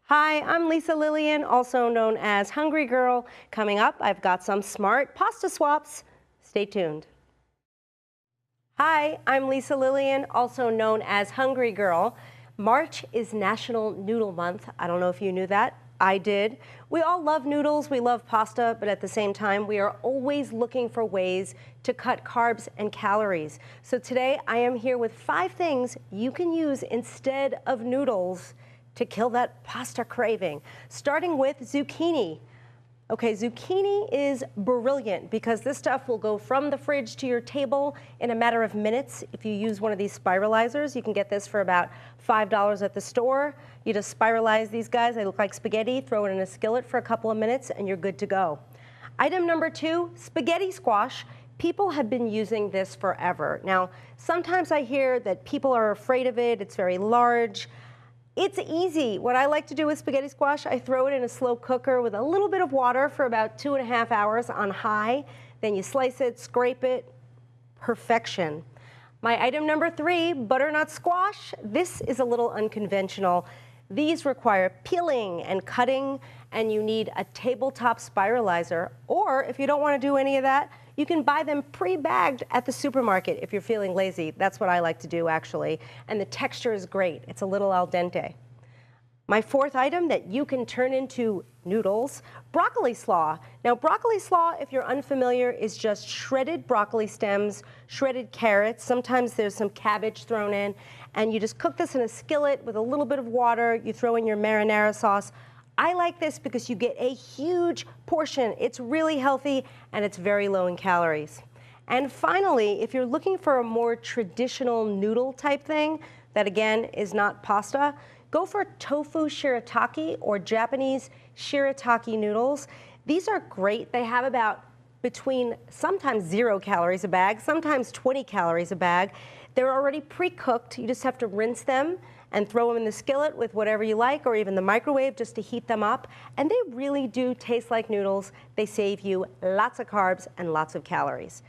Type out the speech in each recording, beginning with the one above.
Hi, I'm Lisa Lillian, also known as Hungry Girl. Coming up, I've got some smart pasta swaps. Stay tuned. Hi, I'm Lisa Lillian, also known as Hungry Girl. March is National Noodle Month. I don't know if you knew that. I did. We all love noodles, we love pasta, but at the same time, we are always looking for ways to cut carbs and calories. So today, I am here with 5 things you can use instead of noodles to kill that pasta craving, starting with zucchini. Okay, zucchini is brilliant because this stuff will go from the fridge to your table in a matter of minutes. If you use one of these spiralizers, you can get this for about $5 at the store. You just spiralize these guys, they look like spaghetti, throw it in a skillet for a couple of minutes and you're good to go. Item number 2, spaghetti squash. People have been using this forever. Now, sometimes I hear that people are afraid of it, it's very large. It's easy. What I like to do with spaghetti squash, I throw it in a slow cooker with a little bit of water for about 2.5 hours on high. Then you slice it, scrape it, perfection. My item number 3, butternut squash. This is a little unconventional. These require peeling and cutting, and you need a tabletop spiralizer. Or if you don't want to do any of that, you can buy them pre-bagged at the supermarket if you're feeling lazy. That's what I like to do, actually. And the texture is great. It's a little al dente. My 4th item that you can turn into noodles, broccoli slaw. Now, broccoli slaw, if you're unfamiliar, is just shredded broccoli stems, shredded carrots. Sometimes there's some cabbage thrown in. And you just cook this in a skillet with a little bit of water. You throw in your marinara sauce. I like this because you get a huge portion. It's really healthy and it's very low in calories. And finally, if you're looking for a more traditional noodle type thing, that again is not pasta, go for tofu shirataki or Japanese shirataki noodles. These are great. They have about between sometimes 0 calories a bag, sometimes 20 calories a bag. They're already pre-cooked. You just have to rinse them and throw them in the skillet with whatever you like, or even the microwave just to heat them up. And they really do taste like noodles. They save you lots of carbs and lots of calories.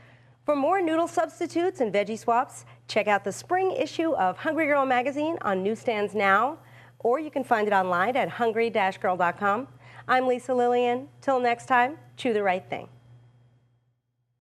For more noodle substitutes and veggie swaps, check out the spring issue of Hungry Girl magazine on newsstands now, or you can find it online at hungry-girl.com. I'm Lisa Lillian. Till next time, chew the right thing.